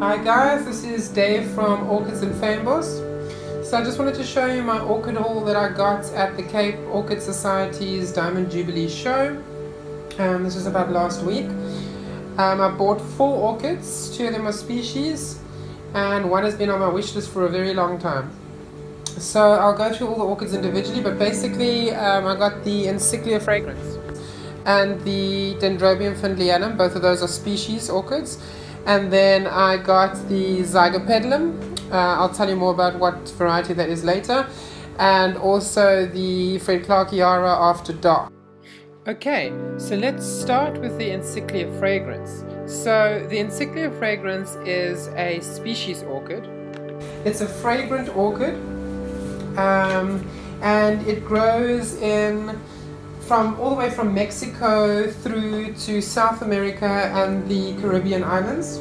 Hi guys, this is Dave from Orchids and Fambos. So I just wanted to show you my orchid haul that I got at the Cape Orchid Society's Diamond Jubilee show. This was about last week. I bought 4 orchids, 2 of them are species, and 1 has been on my wish list for a very long time. So I'll go through all the orchids individually, but basically I got the Encyclia fragrans and the Dendrobium Annum. Both of those are species orchids. And then I got the Vulgar Peplum. I'll tell you more about what variety that is later. And also the Fred Clarkiara After Dark. Okay, so let's start with the Encyclia fragrans. So the Encyclia fragrans is a species orchid. It's a fragrant orchid, and it grows from all the way from Mexico through to South America and the Caribbean islands.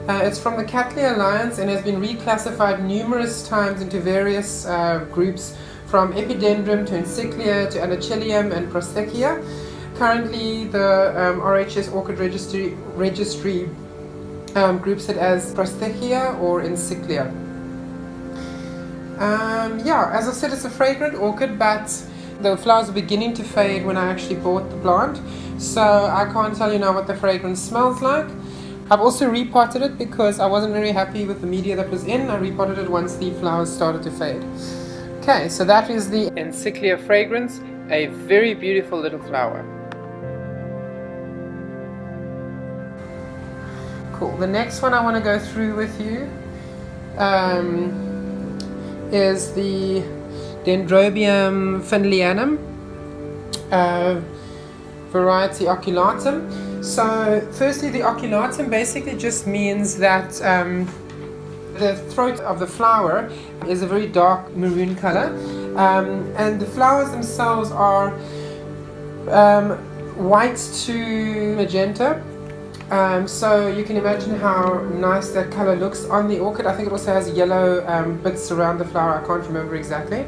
It's from the Cattleya Alliance and has been reclassified numerous times into various groups, from Epidendrum to Encyclia to Anachillium and Prosthecia. Currently the RHS Orchid Registry groups it as Prosthecia or Encyclia. Yeah, as I said, it's a fragrant orchid, but the flowers are beginning to fade when I actually bought the plant, so I can't tell you now what the fragrance smells like. I've also repotted it because I wasn't very happy with the media that was in. I repotted it once the flowers started to fade. Okay, so that is the Encyclia fragrans, a very beautiful little flower. Cool. The next one I want to go through with you is the Dendrobium Annum, variety Oculatum. So firstly, the Oculatum basically just means that the throat of the flower is a very dark maroon color, and the flowers themselves are white to magenta. So you can imagine how nice that color looks on the orchid. I think it also has yellow bits around the flower. I can't remember exactly.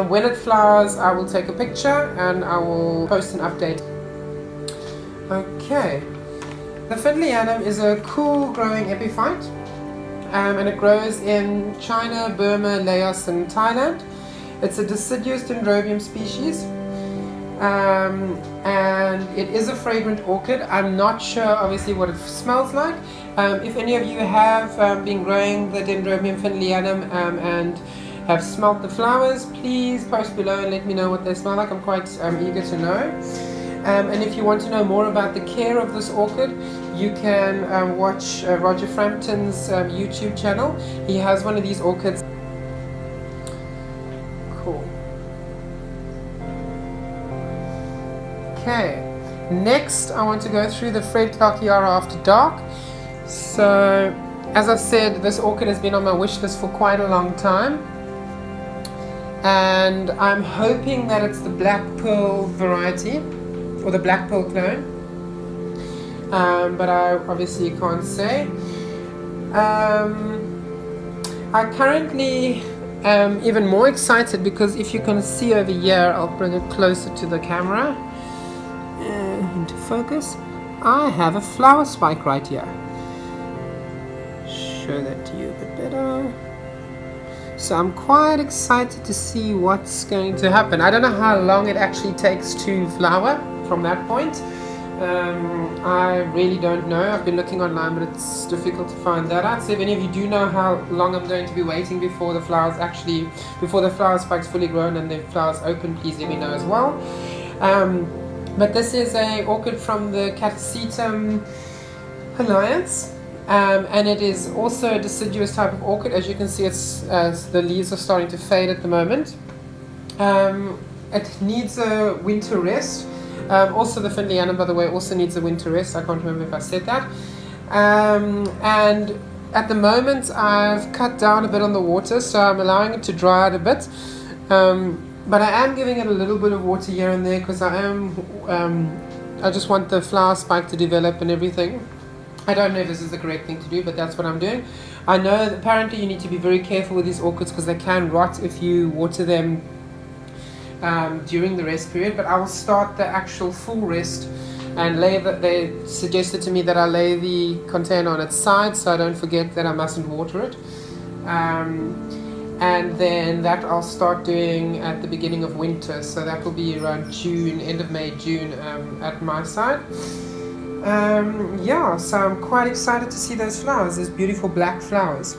When it flowers, I will take a picture and I will post an update. Okay, the Annum is a cool growing epiphyte, and it grows in China, Burma, Laos and Thailand. It's a deciduous Dendrobium species. And it is a fragrant orchid. I'm not sure obviously what it smells like. If any of you have been growing the Dendrobium Annum and have smelt the flowers, please post below and let me know what they smell like. I'm quite eager to know. And if you want to know more about the care of this orchid, you can watch Roger Frampton's YouTube channel. He has one of these orchids. Cool. Okay, next I want to go through the Fred Clarkiara After Dark. So, as I said, this orchid has been on my wish list for quite a long time, and I'm hoping that it's the Black Pearl variety, or the Black Pearl clone, but I obviously can't say. I currently am even more excited because if you can see over here, I'll bring it closer to the camera. Into focus. I have a flower spike right here. Show that to you a bit better. So I'm quite excited to see what's going to happen. I don't know how long it actually takes to flower from that point. I really don't know. I've been looking online, but it's difficult to find that out. So if any of you do know how long I'm going to be waiting before the flower spike's fully grown and the flowers open, please let me know as well. But this is an orchid from the Cattleya Alliance, and it is also a deciduous type of orchid. As you can see, the leaves are starting to fade at the moment. It needs a winter rest. Also the Annum, by the way, also needs a winter rest. I can't remember if I said that. And at the moment I've cut down a bit on the water, so I'm allowing it to dry out a bit. But I am giving it a little bit of water here and there because I just want the flower spike to develop and everything. I don't know if this is the correct thing to do, but that's what I'm doing. I know that apparently you need to be very careful with these orchids because they can rot if you water them during the rest period, but I will start the actual full rest and they suggested to me that I lay the container on its side so I don't forget that I mustn't water it. And then that I'll start doing at the beginning of winter, so that will be around June, end of May, June at my side. Yeah, so I'm quite excited to see those flowers, those beautiful black flowers.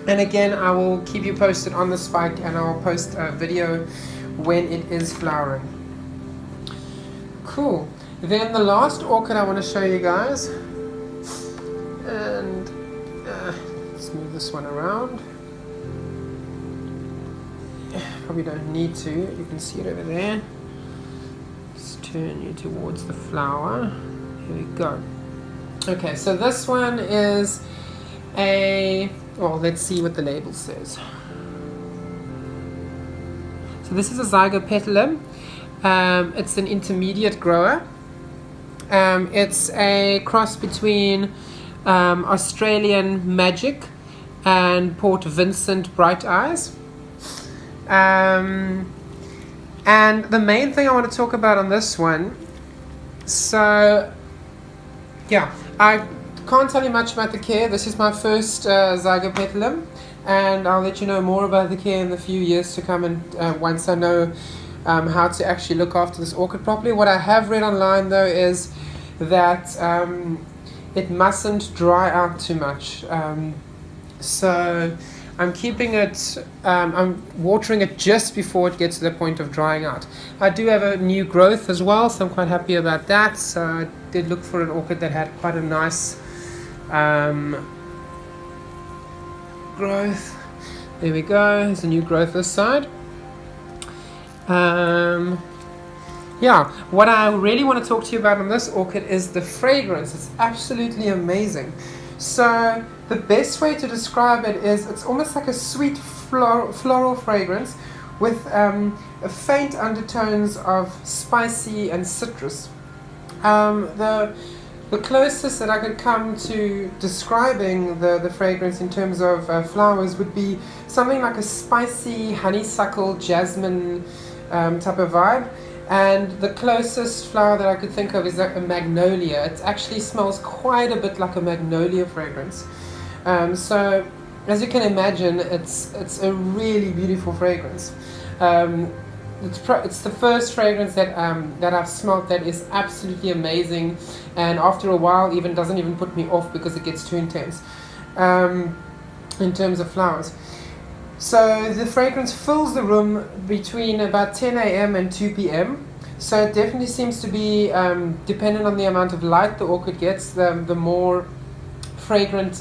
And again, I will keep you posted on the spike, and I'll post a video when it is flowering. Cool. Then the last orchid I want to show you guys, and let's move this one around. Probably don't need to, you can see it over there. Let's turn you towards the flower. Here we go. Okay, so this one is well, let's see what the label says. So this is a Vulgar Peplum. It's an intermediate grower. It's a cross between Australian Magic and Port Vincent Bright Eyes. And the main thing I want to talk about on this one, so yeah, I can't tell you much about the care. This is my first Vulgar Peplum, and I'll let you know more about the care in the few years to come, and once I know how to actually look after this orchid properly. What I have read online though is that it mustn't dry out too much, so I'm keeping it, I'm watering it just before it gets to the point of drying out. I do have a new growth as well, so I'm quite happy about that. So I did look for an orchid that had quite a nice growth. There we go, there's a new growth this side. Yeah, what I really want to talk to you about on this orchid is the fragrance. It's absolutely amazing. So the best way to describe it is it's almost like a sweet floral fragrance with faint undertones of spicy and citrus. The closest that I could come to describing the fragrance in terms of flowers would be something like a spicy honeysuckle, jasmine type of vibe. And the closest flower that I could think of is a magnolia. It actually smells quite a bit like a magnolia fragrance. So as you can imagine, it's a really beautiful fragrance. It's the first fragrance that I've smelled that is absolutely amazing, and after a while even doesn't even put me off because it gets too intense in terms of flowers. So the fragrance fills the room between about 10 a.m. and 2 p.m. So it definitely seems to be dependent on the amount of light the orchid gets, the more fragrant,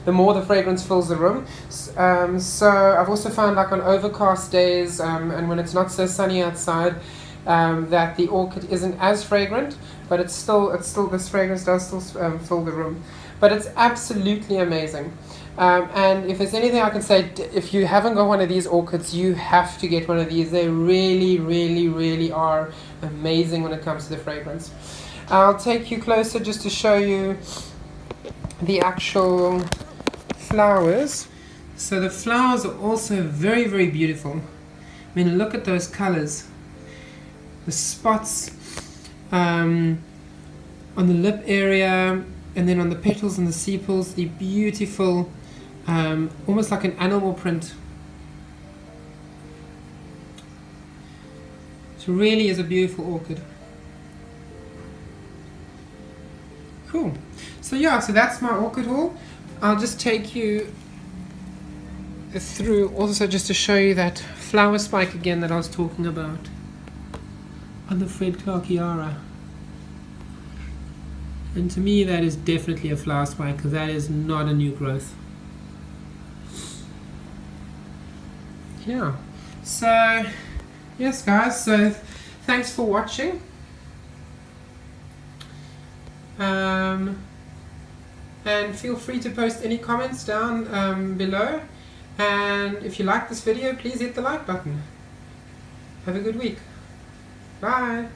the more the fragrance fills the room. So I've also found, like on overcast days and when it's not so sunny outside, that the orchid isn't as fragrant, but it's still this fragrance does still fill the room. But it's absolutely amazing. And if there's anything I can say, if you haven't got one of these orchids, you have to get one of these. They really, really, really are amazing when it comes to the fragrance. I'll take you closer just to show you the actual flowers. So the flowers are also very, very beautiful. I mean, look at those colors. The spots on the lip area, and then on the petals and the sepals, the beautiful, almost like an animal print. It really is a beautiful orchid. Cool. So yeah, so that's my orchid haul. I'll just take you through also just to show you that flower spike again that I was talking about on the Fred Clarkiara. And to me that is definitely a flower spike, because that is not a new growth. Yeah, so yes guys, so thanks for watching. And feel free to post any comments down below, and if you like this video, please hit the like button. Have a good week. Bye.